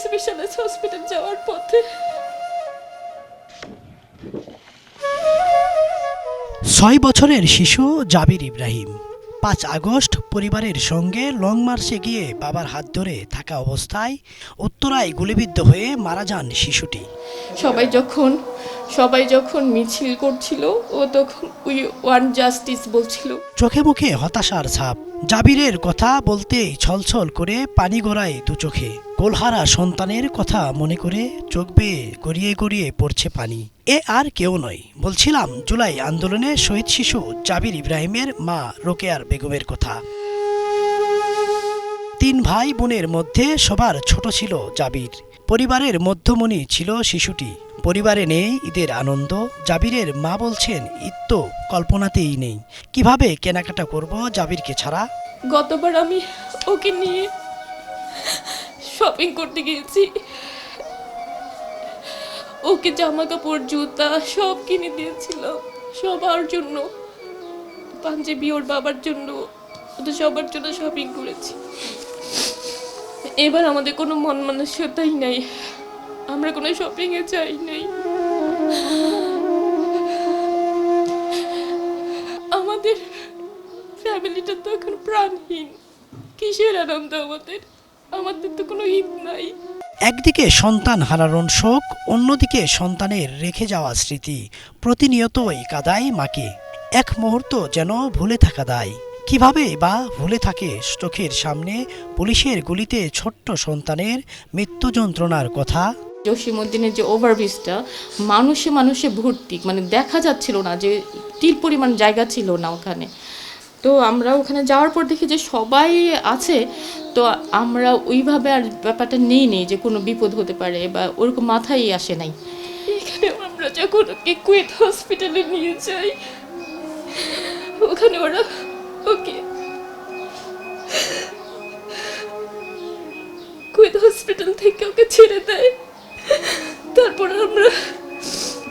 Specialised hospital যাওয়ার পথে ৬ বছরের শিশু জাবির ইব্রাহিম ৫ আগস্ট পরিবারের সঙ্গে লং মার্চে গিয়ে বাবার হাত ধরে থাকা অবস্থায় উত্তরায় গুলিবিদ্ধ হয়ে মারা যান শিশুটি। সবাই যখন মিছিল করছিল ও তখন উই ওয়ান্ট জাস্টিস বলছিল। চোখে মুখে হতাশার ছাপ। জাবিরের কথা বলতেই ছলছল করে পানি গড়ায় দু চোখে। কোলহারা সন্তানের কথা মনে করে চোখ বেয়ে গড়িয়ে গড়িয়ে পড়ছে পানি। এ আর কেউ নয়, বলছিলাম জুলাই আন্দোলনে শহীদ শিশু জাবির ইব্রাহিমের মা রোকেয়ার বেগমের কথা। ৩ ভাই বোনের মধ্যে সবার ছোট ছিল জাবির। পরিবারের মধ্যমণি ছিল শিশুটি। পরিবারে নেই ঈদের আনন্দ। জাবিরের মা বলছেন, ঈদ তো কল্পনাতেই নেই। কিভাবে কেনাকাটা করব জাবিরকে ছাড়া? গতবার আমি ওকে নিয়ে শপিং করতে গিয়েছি, ওকে জামা কাপড় জুতা সব কিনে দিয়েছিলাম সবার জন্য, পাঞ্জাবি ওর বাবার জন্য, ওদের সবার জন্য শপিং করেছি। এবার আমাদের কোনো মন মানসিকতাই নাই, আমরা কোনো শপিংয়ে যাই নাই। আমাদের ফ্যামিলিটা তো এখন প্রাণহীন। কিসের আনন্দ আমাদের তো কোনো ঈদ নাই। একদিকে সন্তান হারানোর শোক, অন্যদিকে সন্তানের রেখে যাওয়া স্মৃতি প্রতিনিয়তই কাঁদায় মাকে। এক মুহূর্ত যেন ভুলে থাকা দায়। কিভাবে বা ভুলে থাকে চোখের সামনে পুলিশের গুলিতে ছোট্ট সন্তানের মৃত্যু যন্ত্রণার কথা। জসীমউদ্দিনের যে ওভারব্রিজটা মানুষে ভর্তি, মানে দেখা যাচ্ছিল না, যে টিল পরিমাণ জায়গা ছিল না ওখানে। তো আমরা ওখানে যাওয়ার পর দেখি যে সবাই আছে, তো আমরা ওইভাবে আর ব্যাপারটা নেই যে কোনো বিপদ হতে পারে বা ওরকম মাথায় আসে নাই। এখানে আমরা যখন ওকে কুয়েত হসপিটালে নিয়ে যাই, ওখানে ওরা ওকে কুয়েত হসপিটাল থেকে ওকে ছেড়ে দেয়। তারপর আমরা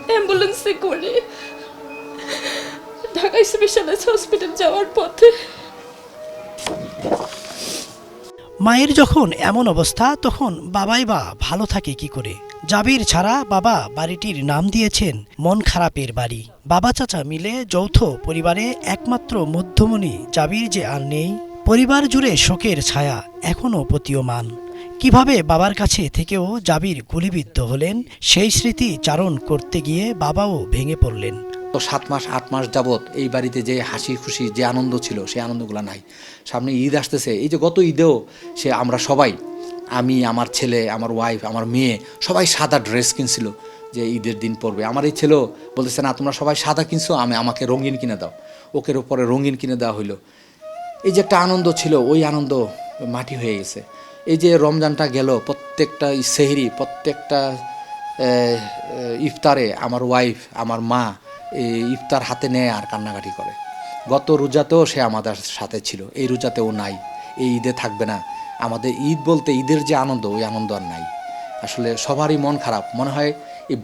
অ্যাম্বুলেন্সে করে ঢাকা স্পেশালাইজড হসপিটাল যাওয়ার পথে। মায়ের যখন এমন অবস্থা, তখন বাবাই বা ভালো থাকে কি করে? জাবির ছাড়া বাবা বাড়িটির নাম দিয়েছেন মন খারাপের বাড়ি। বাবা চাচা মিলে যৌথ পরিবারে একমাত্র মধ্যমণি জাবির যে আর নেই। পরিবার জুড়ে শোকের ছায়া এখনও প্রতীয়মান। কিভাবে বাবার কাছে থেকেও জাবির গুলিবিদ্ধ হলেন, সেই স্মৃতি চারণ করতে গিয়ে বাবাও ভেঙে পড়লেন। তো 7 মাস 8 মাস যাবৎ এই বাড়িতে যে হাসি খুশি যে আনন্দ ছিল, সেই আনন্দগুলো নাই। সামনে ঈদ আসতেছে, এই যে গত ঈদেও আমরা সবাই, আমি, আমার ছেলে, আমার ওয়াইফ, আমার মেয়ে, সবাই সাদা ড্রেস কিনছিল যে ঈদের দিন পরবে। আমার এই ছেলেও বলতেছে, না তোমরা সবাই সাদা কিনছো, আমাকে রঙিন কিনে দাও। ওকের ওপরে রঙিন কিনে দেওয়া হইলো। এই যে একটা আনন্দ ছিল, ওই আনন্দ মাটি হয়ে গেছে। এই যে রমজানটা গেল, প্রত্যেকটা সেহরি, প্রত্যেকটা ইফতারে আমার ওয়াইফ, আমার মা ইফতার হাতে নেয় আর কান্নাকাটি করে। গত রোজাতেও সে আমাদের সাথে ছিল, এই রোজাতেও নাই, এই ঈদে থাকবে না। আমাদের ঈদ বলতে ঈদের যে আনন্দ, ওই আনন্দ আর নাই। আসলে সবারই মন খারাপ। মনে হয় এই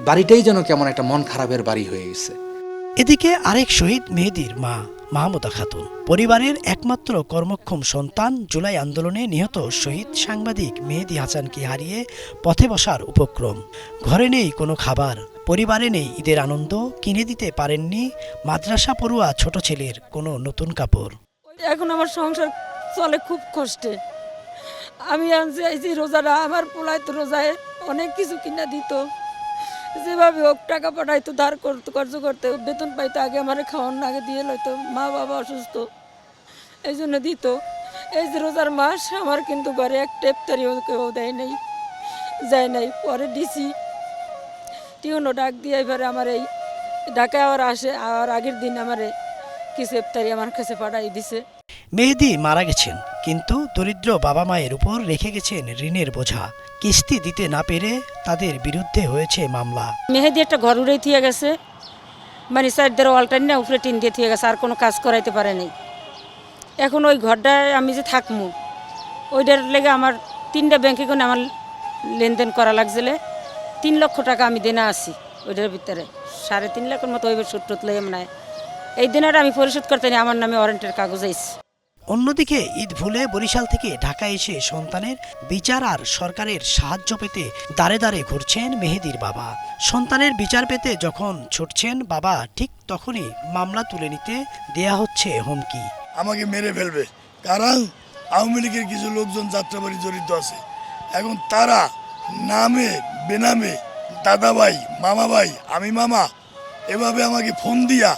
বাড়িটাই যেন কেমন একটা মন খারাপের বাড়ি হয়ে গেছে। এদিকে আরেক শহীদ মেহেদীর মা মাহমুদা খাতুন, পরিবারের একমাত্র কর্মক্ষম সন্তান। জুলাই আন্দোলনে নিহত শহীদ সাংবাদিক মেহেদী হাসানকে হারিয়ে পথে বসার উপক্রম। ঘরে নেই কোনো খাবার, পরিবারে নেই ঈদের আনন্দ, কিনে দিতে পারেননি মাদ্রাসা পড়ুয়া ছোট ছেলের কোনো নতুন কাপড়। এখন আমার সংসার চলে খুব কষ্টে। আমি আনছি রোজারা, আমার পোলায় তো রোজায় অনেক কিছু কিনা দিত, যেভাবে হোক টাকা পাঠাইতো, ধার করতো, খরচ করতে, বেতন পাইতো, আগে আমার খাওয়ান আগে দিয়ে লইতো। মা বাবা অসুস্থ, এই জন্য দিত। এই যে রোজার মাস আমার কিন্তু ঘরে একটা ইফতারিও কেউ দেয় নাই, যায় নাই। পরে ডিসি টিউনো ডাক দিয়ে এবারে আমার এই ঢাকায় আবার আসে, আর আগের দিন আমার কিছু ইফতারি আমার কাছে পাঠাই দিছে। মেহেদী মারা গেছেন, কিন্তু দরিদ্র বাবা মায়ের উপর রেখে গেছেন ঋণের বোঝা। কিস্তি দিতে না পেরে তাদের বিরুদ্ধে হয়েছে মামলা। মেহেদী একটা ঘর উড়ে থিয়ে গেছে, মানে সাইডদের ওয়ালটা না উপরে টিন দিয়ে থিয়ে গেছে, আর কোনো কাজ করাইতে পারে নাই। এখন ওই ঘরটায় আমি যে থাকবো, ওইটার লেগে আমার 3টা ব্যাংকে কোনো আমার লেনদেন করা লাগছিল। 3 লক্ষ টাকা আমি দেনা আছি ওইটার ভিতরে, 3.5 লাখের মতো ওই সুদ টুত লই। মানে এই দিনটা আমি পরিশোধ করতে নিয়ে আমার নামে ওয়ারেন্টের কাগজ আইছে। অন্যদিকে ঈদ ভুলে বরিশাল থেকে ঢাকা এসে সন্তানের বিচার আর সরকারের সাহায্য পেতে দাঁড়ে দাঁড়ে ঘুরছেন মেহেদীর বাবা। সন্তানের বিচার পেতে যখন ছুটছেন বাবা, ঠিক তখনই মামলা তুলে নিতে দেয়া হচ্ছে হুমকি। আমাকে মেরে ফেলবে, কারণ আওয়ামী লীগের কিছু লোকজন যাত্রাবাড়ি জড়িত আছে। এখন তারা নামে বেনামে দাদা ভাই, মামা ভাই, আমি মামা, এভাবে আমাকে ফোন দিয়া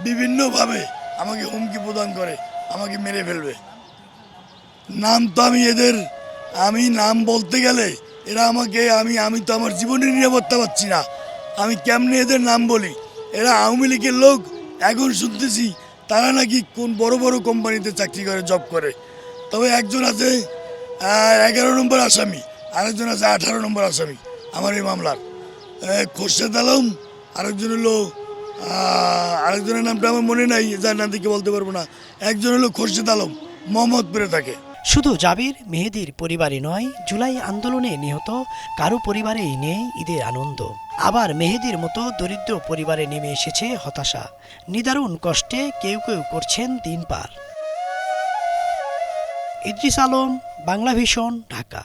বিভিন্নভাবে আমাকে হুমকি প্রদান করে, আমাকে মেরে ফেলবে। নাম তো আমি নাম বলতে গেলে এরা আমাকে আমি তো আমার জীবনের নিরাপত্তা পাচ্ছি না, আমি কেমনে এদের নাম বলি? এরা আওয়ামী লীগের লোক। এখন শুনতেছি তারা নাকি কোন বড় বড় কোম্পানিতে চাকরি করে, জব করে। তবে একজন আছে 11 নম্বর আসামি, আরেকজন আছে 18 নম্বর আসামি আমার এই মামলার, খোরশেদ আলম। আরেকজন হলো আরেকজনের নামটা আমার মনে নাই, যার নাম থেকে বলতে পারবো না। একজন হলো খোরশেদ আলম, মোহাম্মদপুরে থাকে। শুধু জাবির মেহেদীর পরিবারে নয়, জুলাই আন্দোলনে নিহত কারো পরিবারেই নেই ঈদের আনন্দ। আবার মেহেদীর মতো দরিদ্র পরিবারে নেমে এসেছে হতাশা। নিদারুণ কষ্টে কেউ কেউ করছেন দিন পার। ইদ্রিস আলম, বাংলা ভিশন, ঢাকা।